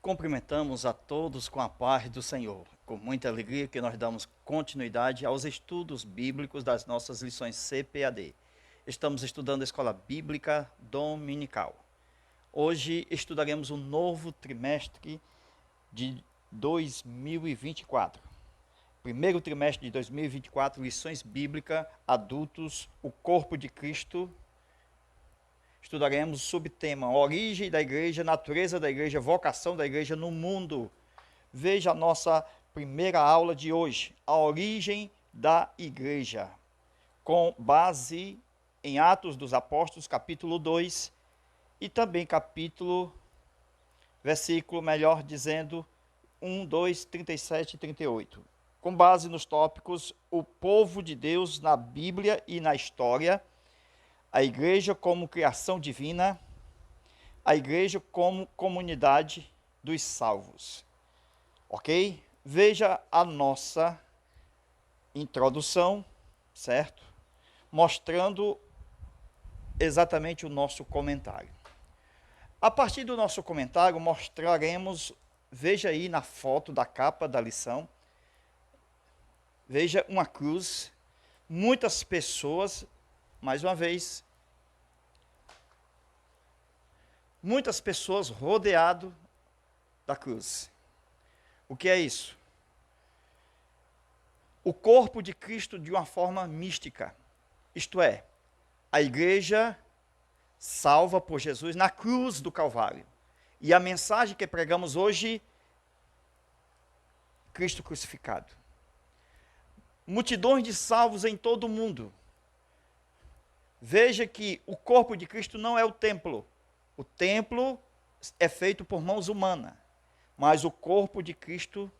Cumprimentamos a todos com a paz do Senhor. Com muita alegria que nós damos continuidade aos estudos bíblicos das nossas lições CPAD. Estamos estudando a Escola Bíblica Dominical. Hoje estudaremos o novo trimestre de 2024. Primeiro trimestre de 2024, lições bíblicas, adultos, o corpo de Cristo. Estudaremos o subtema origem da igreja, natureza da igreja, vocação da igreja no mundo. Veja a nossa primeira aula de hoje, a origem da igreja, com base em Atos dos Apóstolos, capítulo 2, e também versículo, melhor dizendo, 1, 2, 37 e 38. Com base nos tópicos, o povo de Deus na Bíblia e na história, a igreja como criação divina, a igreja como comunidade dos salvos. Ok? Veja a nossa introdução, certo? Mostrando exatamente o nosso comentário. A partir do nosso comentário, mostraremos, veja aí na foto da capa da lição, veja uma cruz, muitas pessoas, mais uma vez, muitas pessoas rodeado da cruz. O que é isso? O corpo de Cristo de uma forma mística, isto é, a igreja salva por Jesus na cruz do Calvário. E a mensagem que pregamos hoje, Cristo crucificado. Multidões de salvos em todo o mundo. Veja que o corpo de Cristo não é o templo. O templo é feito por mãos humanas, mas o corpo de Cristo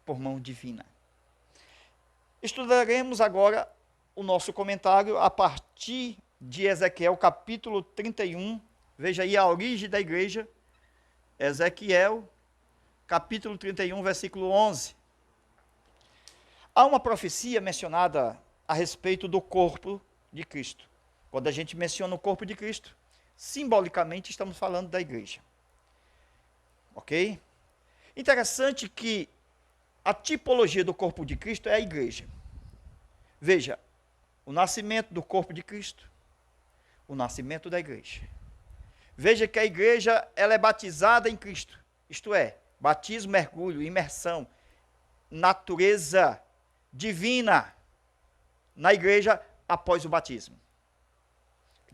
por mão divina. Estudaremos agora o nosso comentário a partir de Ezequiel, capítulo 31. Veja aí a origem da igreja. Ezequiel, capítulo 31, versículo 11. Há uma profecia mencionada a respeito do corpo de Cristo. Quando a gente menciona o corpo de Cristo, simbolicamente estamos falando da igreja. Ok? Interessante que a tipologia do corpo de Cristo é a igreja. Veja, o nascimento do corpo de Cristo, o nascimento da igreja. Veja que a igreja ela é batizada em Cristo, isto é, batismo, mergulho, imersão, natureza divina na igreja após o batismo.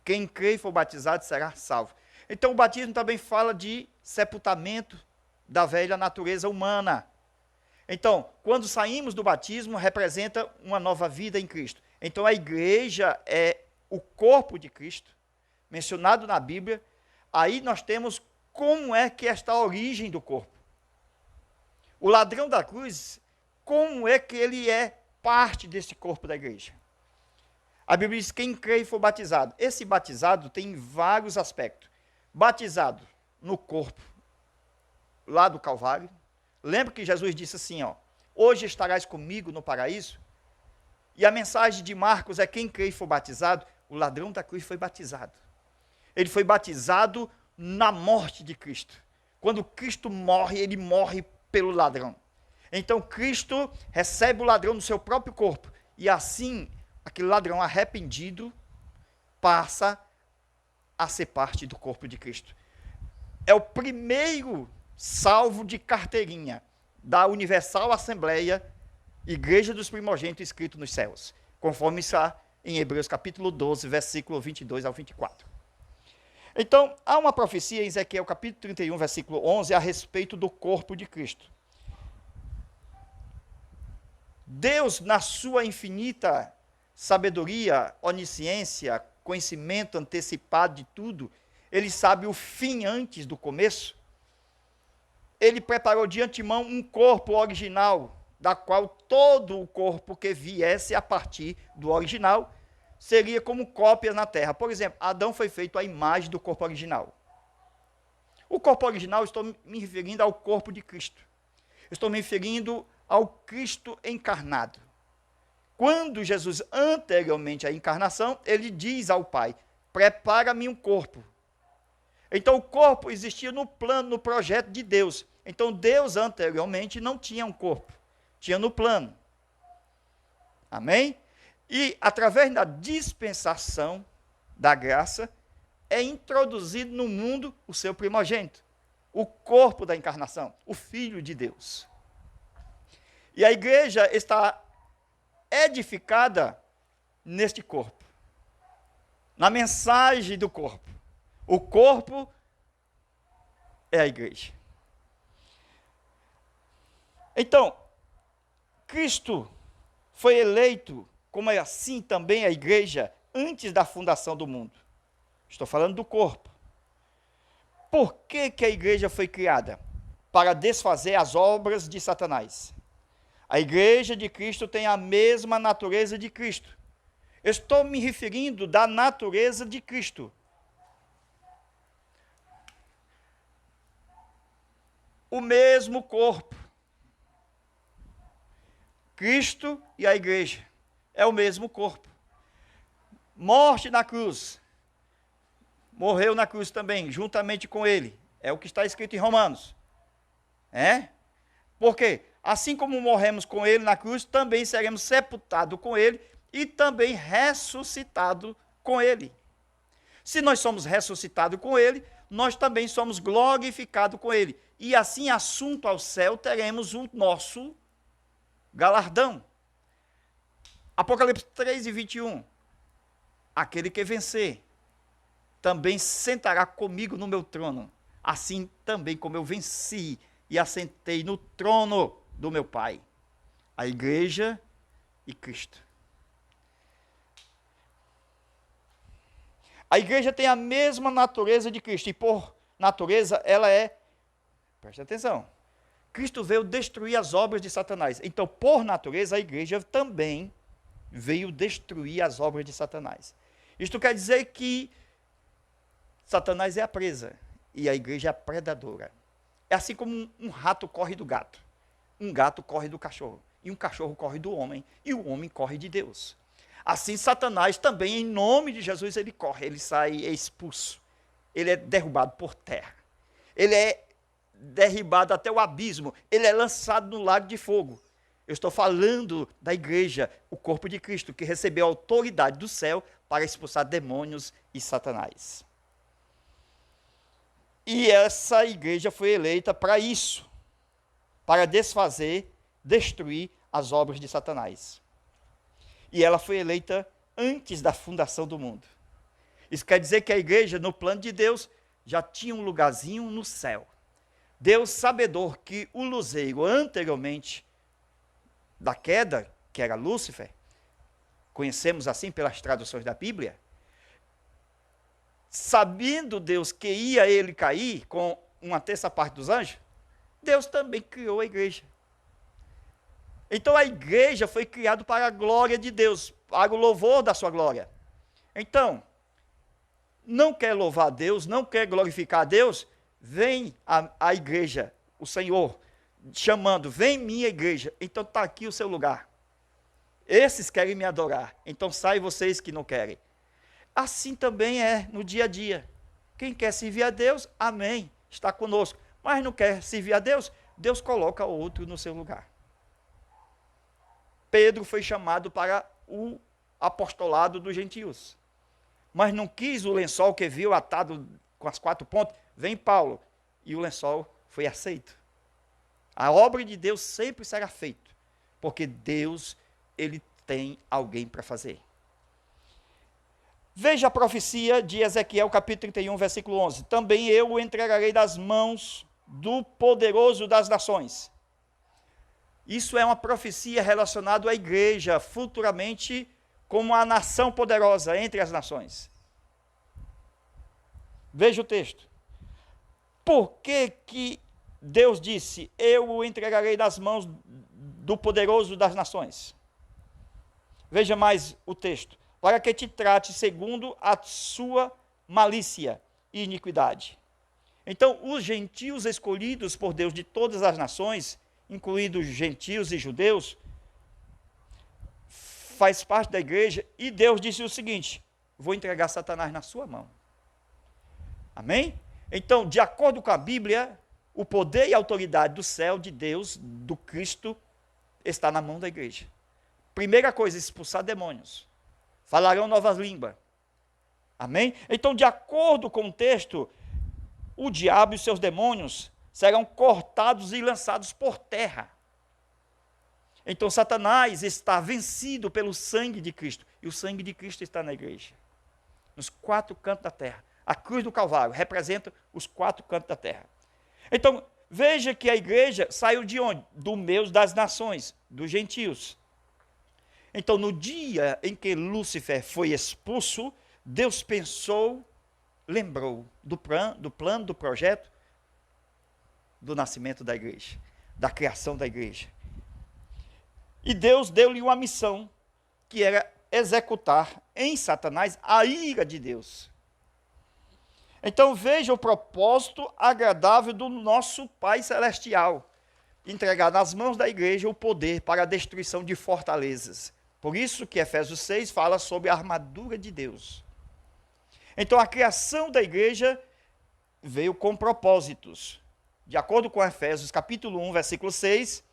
Quem crê e for batizado será salvo. Então o batismo também fala de sepultamento da velha natureza humana. Então, quando saímos do batismo, representa uma nova vida em Cristo. Então a igreja é o corpo de Cristo, mencionado na Bíblia. Aí nós temos como é que esta origem do corpo. O ladrão da cruz, como é que ele é parte desse corpo da igreja? A Bíblia diz quem crê e for batizado. Esse batizado tem vários aspectos. Batizado no corpo, lá do Calvário. Lembra que Jesus disse assim, ó, hoje estarás comigo no paraíso? E a mensagem de Marcos é quem crê e for batizado, o ladrão da cruz foi batizado. Ele foi batizado na morte de Cristo. Quando Cristo morre, ele morre pelo ladrão. Então Cristo recebe o ladrão no seu próprio corpo. E assim, aquele ladrão arrependido passa a ser parte do corpo de Cristo. É o primeiro salvo de carteirinha da Universal Assembleia, Igreja dos Primogênitos, escrito nos céus, conforme está em Hebreus capítulo 12, versículo 22 ao 24. Então, há uma profecia em Ezequiel capítulo 31, versículo 11, a respeito do corpo de Cristo. Deus, na sua infinita sabedoria, onisciência, conhecimento antecipado de tudo, ele sabe o fim antes do começo. Ele preparou de antemão um corpo original, da qual todo o corpo que viesse a partir do original seria como cópia na terra. Por exemplo, Adão foi feito à imagem do corpo original. O corpo original, estou me referindo ao corpo de Cristo. Estou me referindo ao Cristo encarnado. Quando Jesus, anteriormente à encarnação, ele diz ao Pai, prepara-me um corpo. Então o corpo existia no plano, no projeto de Deus. Então Deus anteriormente não tinha um corpo, tinha no plano. Amém? E através da dispensação da graça, é introduzido no mundo o seu primogênito, o corpo da encarnação, o Filho de Deus. E a igreja está edificada neste corpo, na mensagem do corpo. O corpo é a igreja. Então, Cristo foi eleito, como é assim também a igreja, antes da fundação do mundo. Estou falando do corpo. Por que a igreja foi criada? Para desfazer as obras de Satanás. A igreja de Cristo tem a mesma natureza de Cristo. Estou me referindo da natureza de Cristo. O mesmo corpo. Cristo e a igreja é o mesmo corpo. Morte na cruz. Morreu na cruz também, juntamente com ele. É o que está escrito em Romanos. Por quê? Assim como morremos com ele na cruz, também seremos sepultados com ele e também ressuscitados com ele. Se nós somos ressuscitados com ele, nós também somos glorificados com ele. E assim, assunto ao céu, teremos o nosso galardão. Apocalipse 3:21. Aquele que vencer também sentará comigo no meu trono, assim também como eu venci e assentei no trono do meu Pai. A igreja e Cristo. A igreja tem a mesma natureza de Cristo, e por natureza ela é, preste atenção, Cristo veio destruir as obras de Satanás. Então, por natureza, a igreja também veio destruir as obras de Satanás. Isto quer dizer que Satanás é a presa e a igreja é a predadora. É assim como um rato corre do gato, um gato corre do cachorro, e um cachorro corre do homem, e o homem corre de Deus. Assim, Satanás também, em nome de Jesus, ele corre, ele sai, é expulso. Ele é derrubado por terra. Ele é derribado até o abismo. Ele é lançado no lago de fogo. Eu estou falando da igreja, o corpo de Cristo, que recebeu a autoridade do céu para expulsar demônios e Satanás. E essa igreja foi eleita para isso, para desfazer, destruir as obras de Satanás. E ela foi eleita antes da fundação do mundo. Isso quer dizer que a igreja, no plano de Deus, já tinha um lugarzinho no céu. Deus, sabedor que o luzeiro anteriormente da queda, que era Lúcifer, conhecemos assim pelas traduções da Bíblia, sabendo Deus que ia ele cair com uma terça parte dos anjos, Deus também criou a igreja. Então a igreja foi criada para a glória de Deus, para o louvor da sua glória. Então, não quer louvar a Deus, não quer glorificar a Deus, vem a igreja, o Senhor, chamando, vem minha igreja, então está aqui o seu lugar. Esses querem me adorar, então sai vocês que não querem. Assim também é no dia a dia. Quem quer servir a Deus, amém, está conosco. Mas não quer servir a Deus, Deus coloca outro no seu lugar. Pedro foi chamado para o apostolado dos gentios, mas não quis o lençol que viu atado com as 4 pontas, vem Paulo, e o lençol foi aceito. A obra de Deus sempre será feita, porque Deus, ele tem alguém para fazer. Veja a profecia de Ezequiel, capítulo 31, versículo 11. Também eu o entregarei das mãos do poderoso das nações. Isso é uma profecia relacionada à igreja, futuramente como a nação poderosa entre as nações. Veja o texto. Por que Deus disse, eu o entregarei nas mãos do poderoso das nações? Veja mais o texto. Para que te trate segundo a sua malícia e iniquidade. Então, os gentios escolhidos por Deus de todas as nações, incluindo gentios e judeus, faz parte da igreja, e Deus disse o seguinte, vou entregar Satanás na sua mão. Amém? Então, de acordo com a Bíblia, o poder e a autoridade do céu, de Deus, do Cristo, está na mão da igreja. Primeira coisa, expulsar demônios. Falarão novas línguas. Amém? Então, de acordo com o texto, o diabo e os seus demônios serão cortados e lançados por terra. Então, Satanás está vencido pelo sangue de Cristo. E o sangue de Cristo está na igreja. Nos 4 cantos da terra. A cruz do Calvário representa os 4 cantos da terra. Então, veja que a igreja saiu de onde? Do meio das nações, dos gentios. Então, no dia em que Lúcifer foi expulso, Deus pensou, lembrou do plano, do projeto, do nascimento da igreja, da criação da igreja. E Deus deu-lhe uma missão, que era executar em Satanás a ira de Deus. Então veja o propósito agradável do nosso Pai Celestial, entregar nas mãos da igreja o poder para a destruição de fortalezas. Por isso que Efésios 6 fala sobre a armadura de Deus. Então a criação da igreja veio com propósitos. De acordo com Efésios capítulo 1, versículo 6,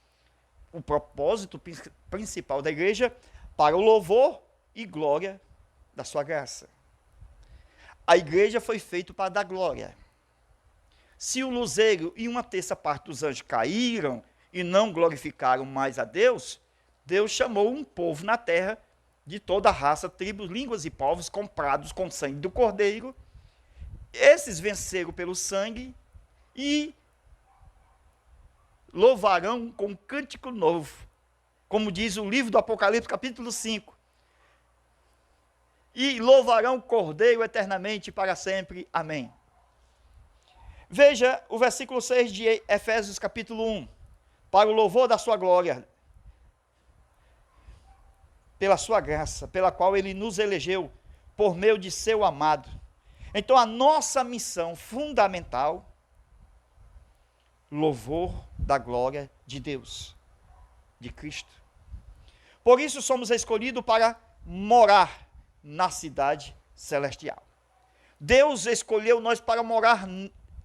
o propósito principal da igreja para o louvor e glória da sua graça. A igreja foi feita para dar glória. Se o luzeiro e 1/3 parte dos anjos caíram e não glorificaram mais a Deus, Deus chamou um povo na terra de toda raça, tribos, línguas e povos, comprados com sangue do Cordeiro. Esses venceram pelo sangue e louvarão com um cântico novo, como diz o livro do Apocalipse, capítulo 5. E louvarão o Cordeiro eternamente para sempre. Amém. Veja o versículo 6 de Efésios capítulo 1. Para o louvor da sua glória, pela sua graça, pela qual ele nos elegeu, por meio de seu amado. Então a nossa missão fundamental, louvor da glória de Deus, de Cristo. Por isso somos escolhidos para morar na cidade celestial. Deus escolheu nós para morar,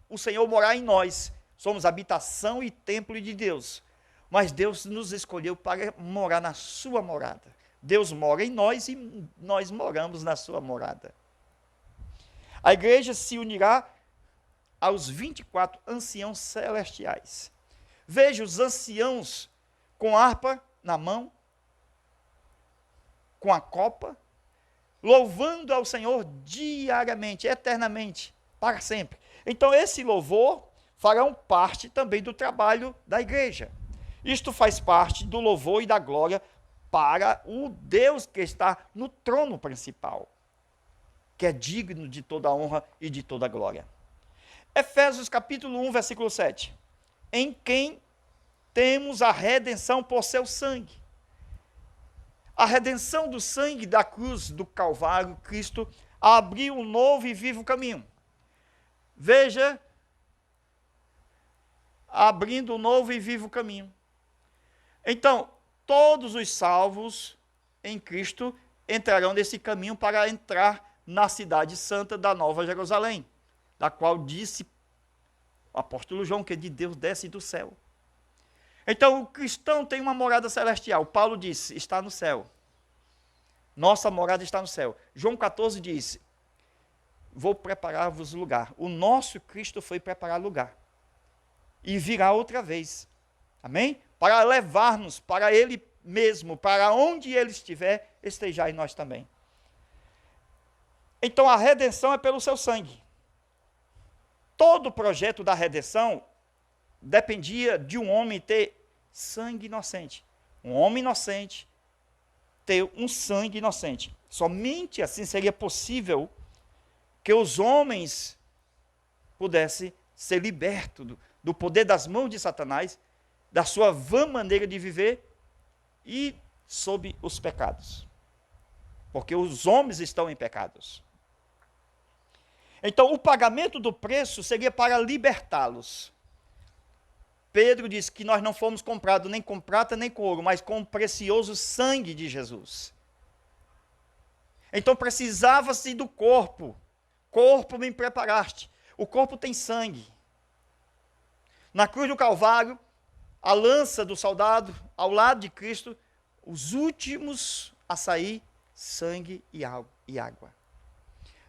o Senhor morar em nós. Somos habitação e templo de Deus. Mas Deus nos escolheu para morar na sua morada. Deus mora em nós e nós moramos na sua morada. A igreja se unirá aos 24 anciãos celestiais. Veja os anciãos com harpa na mão, com a copa, louvando ao Senhor diariamente, eternamente, para sempre. Então esse louvor farão parte também do trabalho da igreja. Isto faz parte do louvor e da glória para o Deus que está no trono principal, que é digno de toda honra e de toda glória. Efésios capítulo 1, versículo 7. Em quem temos a redenção por seu sangue. A redenção do sangue da cruz do Calvário, Cristo abriu um novo e vivo caminho. Veja, abrindo um novo e vivo caminho. Então, todos os salvos em Cristo entrarão nesse caminho para entrar na cidade santa da Nova Jerusalém, da qual disse o apóstolo João, que de Deus desce do céu. Então, o cristão tem uma morada celestial. Paulo disse, está no céu. Nossa morada está no céu. João 14 diz, vou preparar-vos lugar. O nosso Cristo foi preparar lugar. E virá outra vez. Amém? Para levar-nos para Ele mesmo, para onde Ele estiver, estejai nós também. Então, a redenção é pelo seu sangue. Todo o projeto da redenção dependia de um homem ter sangue inocente. Um homem inocente ter um sangue inocente. Somente assim seria possível que os homens pudessem ser libertos do poder das mãos de Satanás, da sua vã maneira de viver e sob os pecados. Porque os homens estão em pecados. Então, o pagamento do preço seria para libertá-los. Pedro diz que nós não fomos comprados nem com prata nem com ouro, mas com o precioso sangue de Jesus. Então precisava-se do corpo. Corpo me preparaste. O corpo tem sangue. Na cruz do Calvário, a lança do soldado ao lado de Cristo, os últimos a sair, sangue e água.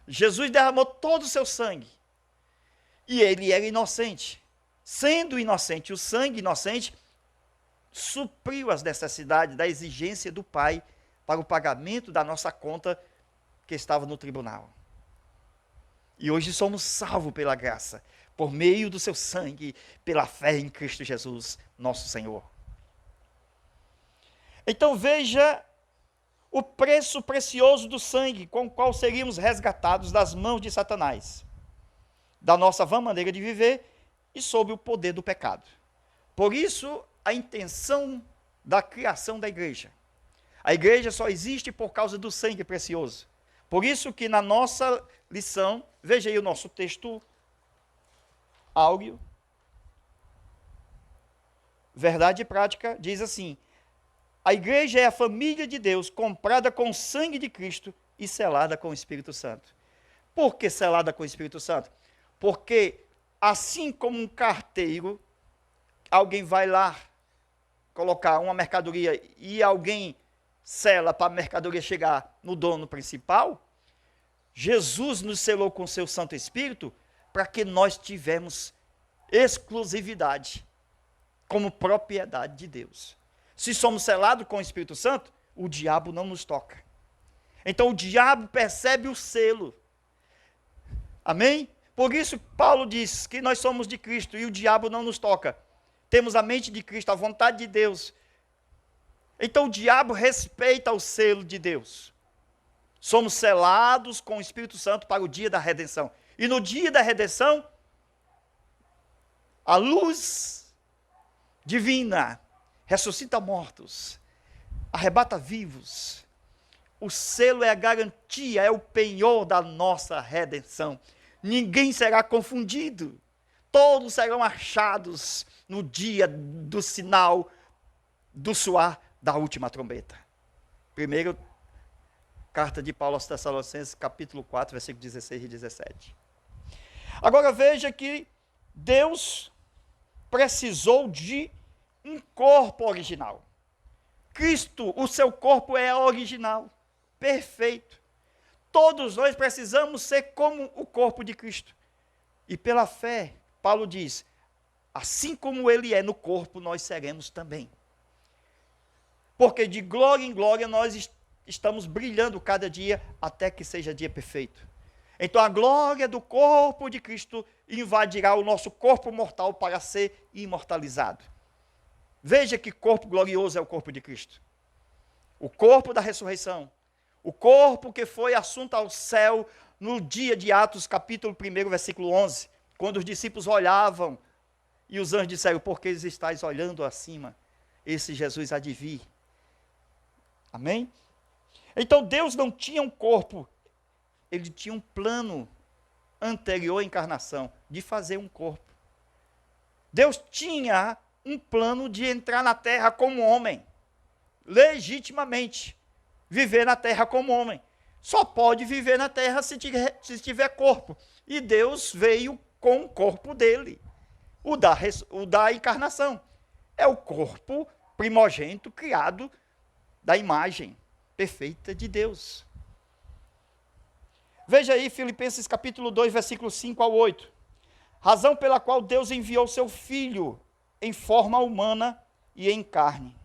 Jesus derramou todo o seu sangue. E ele era inocente. Sendo inocente, o sangue inocente supriu as necessidades da exigência do Pai para o pagamento da nossa conta que estava no tribunal. E hoje somos salvos pela graça, por meio do seu sangue, pela fé em Cristo Jesus, nosso Senhor. Então veja o preço precioso do sangue com o qual seríamos resgatados das mãos de Satanás, da nossa vã maneira de viver e sob o poder do pecado. Por isso, a intenção da criação da igreja. A igreja só existe por causa do sangue precioso. Por isso que na nossa lição, veja aí o nosso texto áureo, verdade e prática, diz assim: a igreja é a família de Deus, comprada com o sangue de Cristo e selada com o Espírito Santo. Por que selada com o Espírito Santo? Porque assim como um carteiro, alguém vai lá colocar uma mercadoria e alguém sela para a mercadoria chegar no dono principal, Jesus nos selou com o seu Santo Espírito para que nós tivemos exclusividade como propriedade de Deus. Se somos selados com o Espírito Santo, o diabo não nos toca. Então o diabo percebe o selo. Amém? Por isso Paulo diz que nós somos de Cristo e o diabo não nos toca. Temos a mente de Cristo, a vontade de Deus. Então o diabo respeita o selo de Deus. Somos selados com o Espírito Santo para o dia da redenção. E no dia da redenção, a luz divina ressuscita mortos, arrebata vivos. O selo é a garantia, é o penhor da nossa redenção. Ninguém será confundido. Todos serão achados no dia do sinal do soar da última trombeta. Primeiro, carta de Paulo aos Tessalonicenses, capítulo 4, versículos 16 e 17. Agora veja que Deus precisou de um corpo original. Cristo, o seu corpo é original, perfeito. Todos nós precisamos ser como o corpo de Cristo. E pela fé, Paulo diz, assim como ele é no corpo, nós seremos também. Porque de glória em glória nós estamos brilhando cada dia até que seja dia perfeito. Então a glória do corpo de Cristo invadirá o nosso corpo mortal para ser imortalizado. Veja que corpo glorioso é o corpo de Cristo. O corpo da ressurreição. O corpo que foi assunto ao céu no dia de Atos, capítulo 1, versículo 11. Quando os discípulos olhavam e os anjos disseram, por que estáis olhando acima? Esse Jesus há de vir. Amém? Então Deus não tinha um corpo, ele tinha um plano anterior à encarnação de fazer um corpo. Deus tinha um plano de entrar na terra como homem, legitimamente, viver na terra como homem. Só pode viver na terra se tiver corpo. E Deus veio com o corpo dele, o da encarnação. É o corpo primogênito criado da imagem perfeita de Deus. Veja aí Filipenses capítulo 2, versículo 5 ao 8. Razão pela qual Deus enviou seu Filho em forma humana e em carne.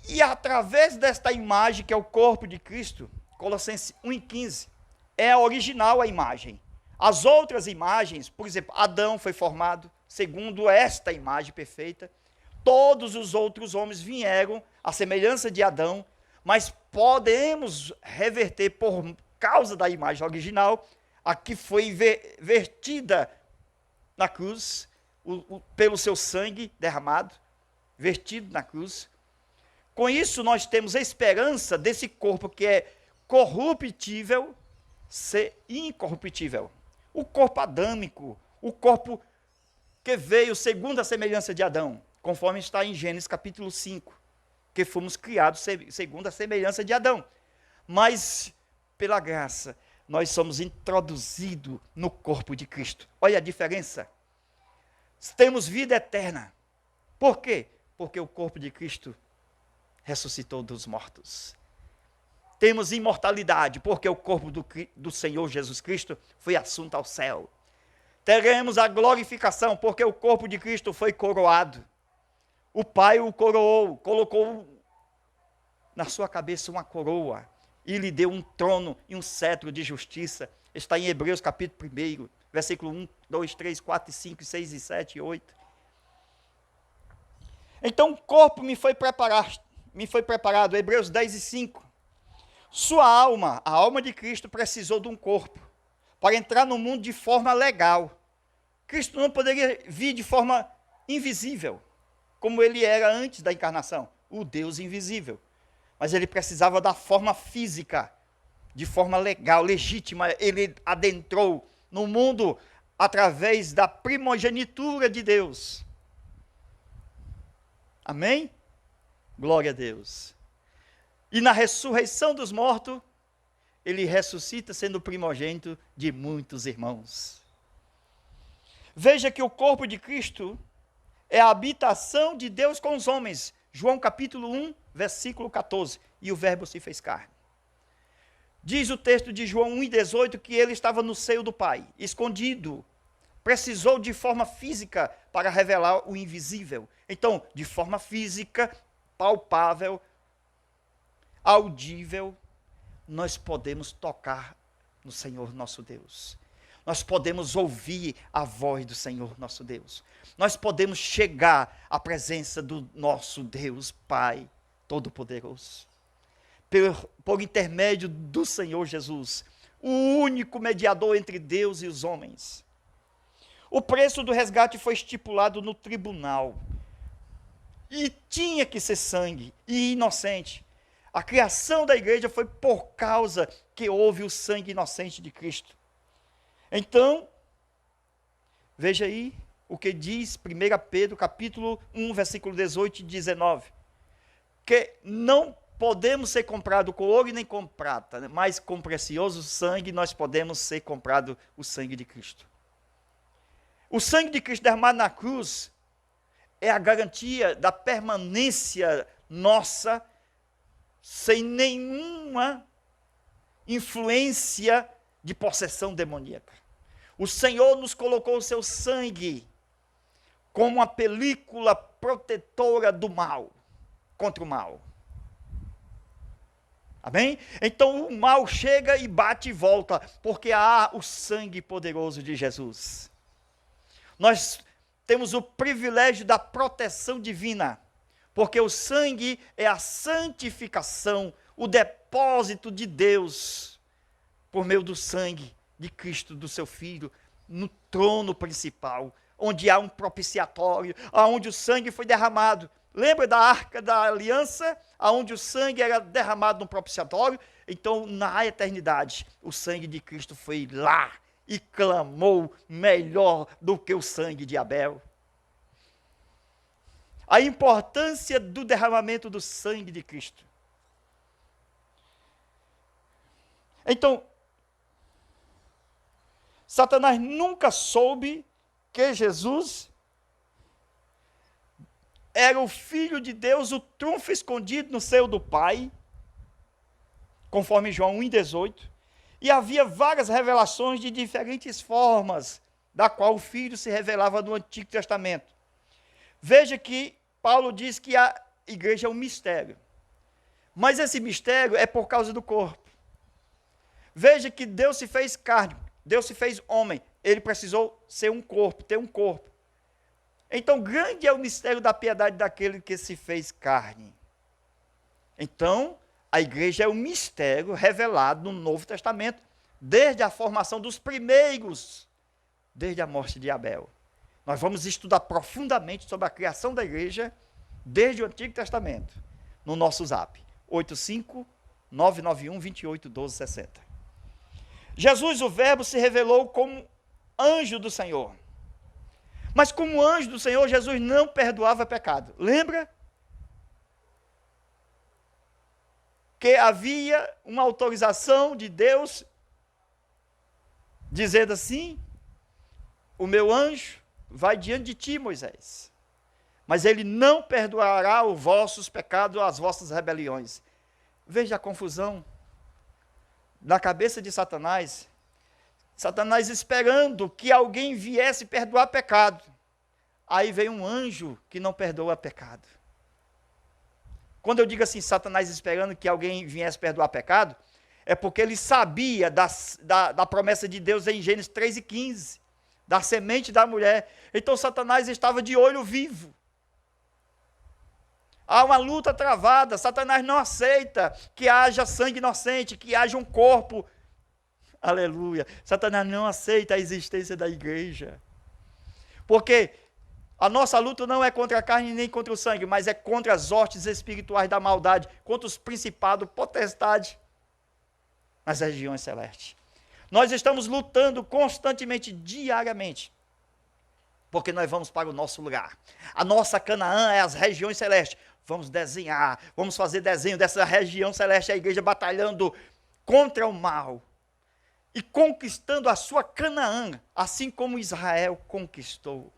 E através desta imagem, que é o corpo de Cristo, Colossenses 1,15, é original a imagem. As outras imagens, por exemplo, Adão foi formado segundo esta imagem perfeita. Todos os outros homens vieram à semelhança de Adão, mas podemos reverter por causa da imagem original, a que foi vertida na cruz, pelo seu sangue derramado, vertido na cruz. Com isso, nós temos a esperança desse corpo que é corruptível ser incorruptível. O corpo adâmico, o corpo que veio segundo a semelhança de Adão, conforme está em Gênesis capítulo 5, que fomos criados segundo a semelhança de Adão. Mas, pela graça, nós somos introduzidos no corpo de Cristo. Olha a diferença. temos vida eterna. Por quê? Porque o corpo de Cristo ressuscitou dos mortos. Temos imortalidade, porque o corpo do Senhor Jesus Cristo foi assunto ao céu. Teremos a glorificação, porque o corpo de Cristo foi coroado. O Pai o coroou, colocou na sua cabeça uma coroa e lhe deu um trono e um cetro de justiça. Está em Hebreus capítulo 1, versículo 1, 2, 3, 4, 5, 6, 7 e 8. Então o corpo me foi preparado, Hebreus 10 e 5. Sua alma, a alma de Cristo, precisou de um corpo para entrar no mundo de forma legal. Cristo não poderia vir de forma invisível, como ele era antes da encarnação, o Deus invisível. Mas ele precisava da forma física, de forma legal, legítima. Ele adentrou no mundo através da primogenitura de Deus. Amém? Glória a Deus. E na ressurreição dos mortos, ele ressuscita sendo o primogênito de muitos irmãos. Veja que o corpo de Cristo é a habitação de Deus com os homens. João capítulo 1, versículo 14. E o verbo se fez carne. Diz o texto de João 1,18 que ele estava no seio do Pai, escondido. Precisou de forma física para revelar o invisível. Então, de forma física, palpável, audível, nós podemos tocar no Senhor nosso Deus. Nós podemos ouvir a voz do Senhor nosso Deus. Nós podemos chegar à presença do nosso Deus Pai Todo-Poderoso. Por intermédio do Senhor Jesus, o único mediador entre Deus e os homens. O preço do resgate foi estipulado no tribunal. E tinha que ser sangue e inocente. A criação da igreja foi por causa que houve o sangue inocente de Cristo. Então, veja aí o que diz 1 Pedro, capítulo 1, versículo 18 e 19. Que não podemos ser comprados com ouro e nem com prata, mas com precioso sangue nós podemos ser comprados o sangue de Cristo. O sangue de Cristo derramado na cruz é a garantia da permanência nossa sem nenhuma influência de possessão demoníaca. O Senhor nos colocou o seu sangue como uma película protetora do mal, contra o mal. Amém? Então o mal chega e bate e volta, porque há o sangue poderoso de Jesus. Nós temos o privilégio da proteção divina, porque o sangue é a santificação, o depósito de Deus, por meio do sangue de Cristo, do seu Filho, no trono principal, onde há um propiciatório, onde o sangue foi derramado. Lembra da Arca da Aliança, onde o sangue era derramado no propiciatório? Então, na eternidade, o sangue de Cristo foi lá e clamou melhor do que o sangue de Abel. A importância do derramamento do sangue de Cristo. Então, Satanás nunca soube que Jesus era o Filho de Deus, o trunfo escondido no seio do Pai, conforme João 1,18, e havia várias revelações de diferentes formas, da qual o Filho se revelava no Antigo Testamento. Veja que Paulo diz que a igreja é um mistério, mas esse mistério é por causa do corpo. Veja que Deus se fez carne, Deus se fez homem, ele precisou ser um corpo, ter um corpo. Então, grande é o mistério da piedade daquele que se fez carne. Então, a igreja é um mistério revelado no Novo Testamento, desde a formação dos primeiros, desde a morte de Abel. Nós vamos estudar profundamente sobre a criação da igreja, desde o Antigo Testamento, no nosso zap, 85991281260. Jesus, o Verbo, se revelou como anjo do Senhor. Mas como anjo do Senhor, Jesus não perdoava pecado. Lembra? Que havia uma autorização de Deus, dizendo assim, o meu anjo vai diante de ti, Moisés, mas ele não perdoará os vossos pecados, as vossas rebeliões. Veja a confusão na cabeça de Satanás. Satanás esperando que alguém viesse perdoar pecado. Aí vem um anjo que não perdoa pecado. Quando eu digo assim, Satanás esperando que alguém viesse perdoar pecado, é porque ele sabia da promessa de Deus em Gênesis 3:15, da semente da mulher. Então Satanás estava de olho vivo. Há uma luta travada, Satanás não aceita que haja sangue inocente, que haja um corpo. Aleluia. Satanás não aceita a existência da igreja. Porque a nossa luta não é contra a carne nem contra o sangue, mas é contra as hostes espirituais da maldade, contra os principados, potestades nas regiões celestes. Nós estamos lutando constantemente, diariamente, porque nós vamos para o nosso lugar. A nossa Canaã é as regiões celestes. Vamos desenhar, vamos fazer desenho dessa região celeste, a igreja batalhando contra o mal e conquistando a sua Canaã, assim como Israel conquistou.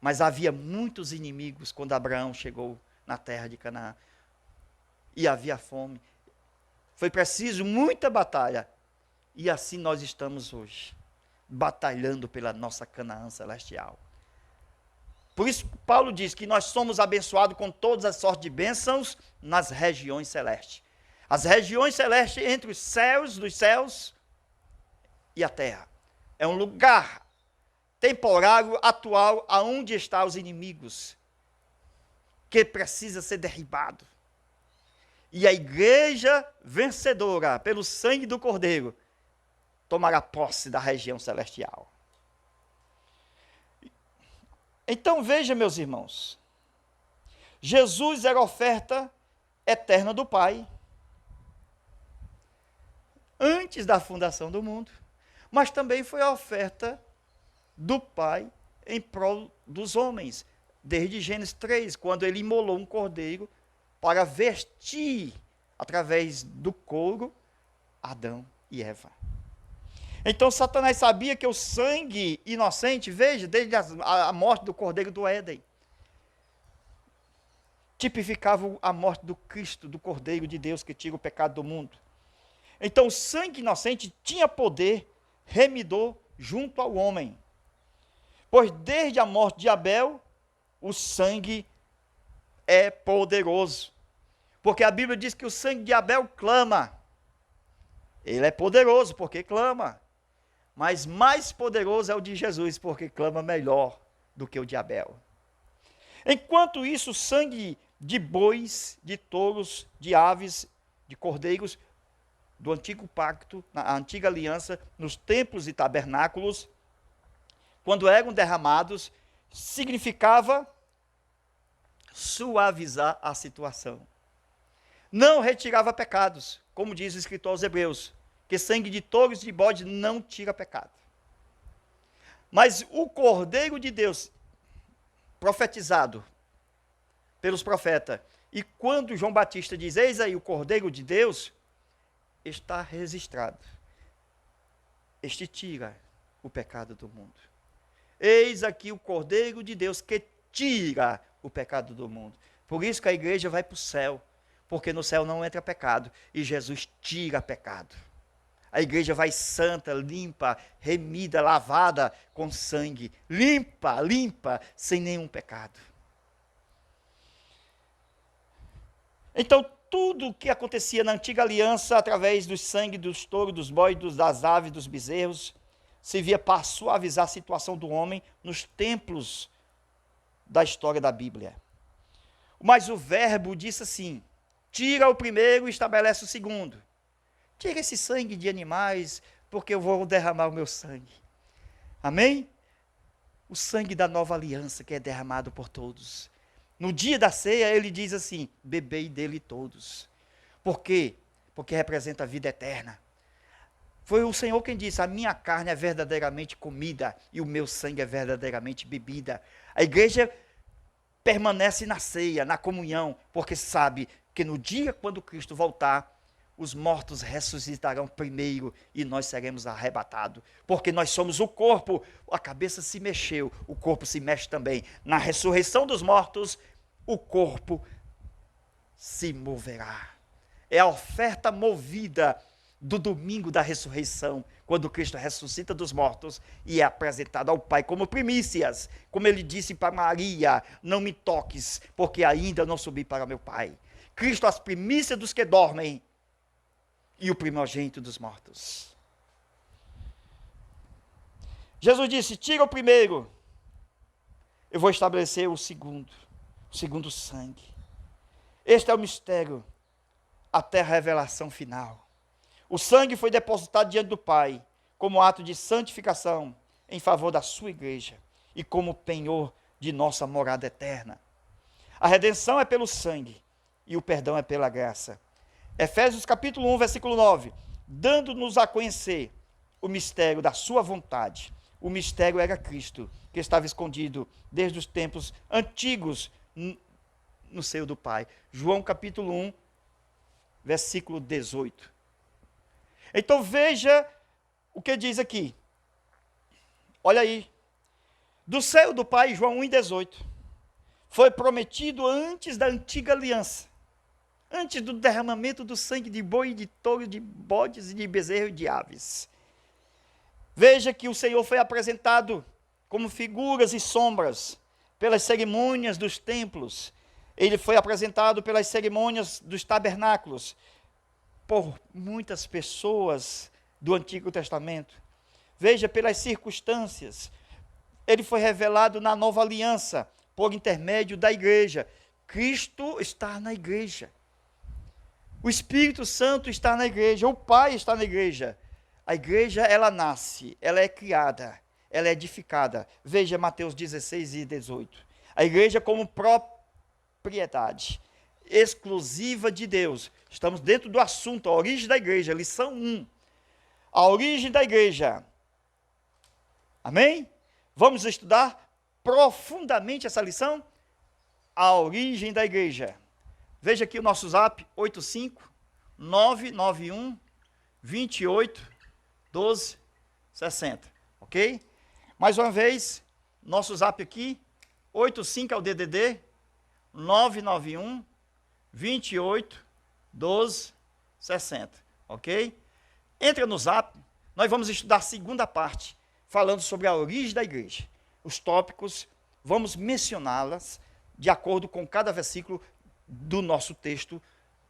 Mas havia muitos inimigos quando Abraão chegou na terra de Canaã. E havia fome. Foi preciso muita batalha. E assim nós estamos hoje, batalhando pela nossa Canaã celestial. Por isso, Paulo diz que nós somos abençoados com todas as sortes de bênçãos nas regiões celestes. As regiões celestes entre os céus dos céus e a terra. É um lugar temporário, atual, aonde estão os inimigos, que precisa ser derribado. E a igreja vencedora, pelo sangue do Cordeiro, tomará posse da região celestial. Então veja, meus irmãos, Jesus era a oferta eterna do Pai, antes da fundação do mundo, mas também foi a oferta do Pai em prol dos homens, desde Gênesis 3, quando ele imolou um cordeiro para vestir, através do couro, Adão e Eva. Então Satanás sabia que o sangue inocente, veja, desde a morte do cordeiro do Éden, tipificava a morte do Cristo, do Cordeiro de Deus que tira o pecado do mundo. Então o sangue inocente tinha poder remidor junto ao homem. Pois desde a morte de Abel, o sangue é poderoso. Porque a Bíblia diz que o sangue de Abel clama. Ele é poderoso porque clama. Mas mais poderoso é o de Jesus, porque clama melhor do que o de Abel. Enquanto isso, o sangue de bois, de touros, de aves, de cordeiros, do antigo pacto, na antiga aliança, nos templos e tabernáculos, quando eram derramados, significava suavizar a situação. Não retirava pecados, como diz o escritor aos Hebreus, que sangue de touros e de bode não tira pecado. Mas o Cordeiro de Deus, profetizado pelos profetas, e quando João Batista diz, eis aí o Cordeiro de Deus, está registrado. Este tira o pecado do mundo. Eis aqui o Cordeiro de Deus que tira o pecado do mundo. Por isso que a igreja vai para o céu, porque no céu não entra pecado, e Jesus tira pecado. A igreja vai santa, limpa, remida, lavada com sangue, limpa, sem nenhum pecado. Então, tudo o que acontecia na antiga aliança, através do sangue dos touros, dos bois, das aves, dos bezerros, servia para suavizar a situação do homem nos templos da história da Bíblia. Mas o verbo disse assim, tira o primeiro e estabelece o segundo. Tira esse sangue de animais, porque eu vou derramar o meu sangue. Amém? O sangue da nova aliança que é derramado por todos. No dia da ceia, ele diz assim, bebei dele todos. Por quê? Porque representa a vida eterna. Foi o Senhor quem disse, a minha carne é verdadeiramente comida e o meu sangue é verdadeiramente bebida. A igreja permanece na ceia, na comunhão, porque sabe que no dia quando Cristo voltar, os mortos ressuscitarão primeiro e nós seremos arrebatados. Porque nós somos o corpo, a cabeça se mexeu, o corpo se mexe também. Na ressurreição dos mortos, o corpo se moverá. É a oferta movida do domingo da ressurreição, quando Cristo ressuscita dos mortos e é apresentado ao Pai como primícias. Como ele disse para Maria, não me toques, porque ainda não subi para meu Pai. Cristo, as primícias dos que dormem e o primogênito dos mortos. Jesus disse, tira o primeiro, eu vou estabelecer o segundo sangue. Este é o mistério até a revelação final. O sangue foi depositado diante do Pai, como ato de santificação em favor da sua igreja e como penhor de nossa morada eterna. A redenção é pelo sangue e o perdão é pela graça. Efésios capítulo 1, versículo 9, dando-nos a conhecer o mistério da sua vontade. O mistério era Cristo, que estava escondido desde os tempos antigos no seio do Pai. João capítulo 1, versículo 18. Então veja o que diz aqui. Olha aí. Do seio do Pai, João 1,18. Foi prometido antes da antiga aliança. Antes do derramamento do sangue de boi, de touro, de bodes, de bezerro e de aves. Veja que o Senhor foi apresentado como figuras e sombras pelas cerimônias dos templos. Ele foi apresentado pelas cerimônias dos tabernáculos por muitas pessoas do Antigo Testamento. Veja, pelas circunstâncias. Ele foi revelado na nova aliança por intermédio da igreja. Cristo está na igreja. O Espírito Santo está na igreja, o Pai está na igreja. A igreja, ela nasce, ela é criada, ela é edificada. Veja Mateus 16 e 18. A igreja como propriedade exclusiva de Deus. Estamos dentro do assunto, a origem da igreja, lição 1. A origem da igreja. Amém? Vamos estudar profundamente essa lição? A origem da igreja. Veja aqui o nosso zap, 85991 28 12 60, ok? Mais uma vez, nosso zap aqui, 85 é o DDD, 991 28 12 60, ok? Entra no zap, nós vamos estudar a segunda parte, falando sobre a origem da igreja. Os tópicos, vamos mencioná-las de acordo com cada versículo do nosso texto,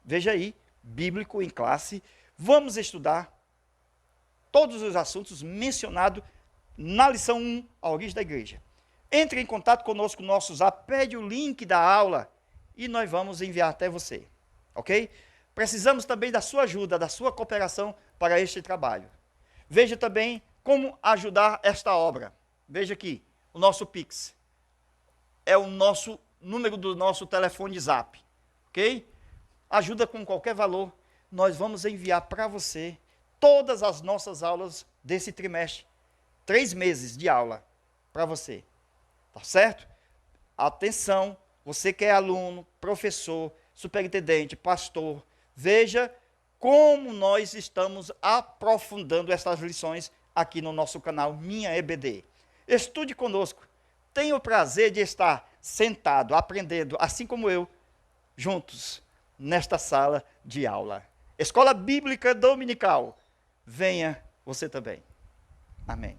veja aí, bíblico em classe. Vamos estudar todos os assuntos mencionados na lição 1, a origem da igreja. Entre em contato conosco no nosso zap, pede o link da aula e nós vamos enviar até você, ok? Precisamos também da sua ajuda, da sua cooperação para este trabalho. Veja também como ajudar esta obra. Veja aqui, o nosso Pix. É o número do nosso telefone de zap. Ok? Ajuda com qualquer valor. Nós vamos enviar para você todas as nossas aulas desse trimestre. 3 meses de aula para você. Tá certo? Atenção, você que é aluno, professor, superintendente, pastor, veja como nós estamos aprofundando essas lições aqui no nosso canal Minha EBD. Estude conosco. Tenha o prazer de estar sentado, aprendendo, assim como eu, juntos, nesta sala de aula. Escola Bíblica Dominical. Venha você também. Amém.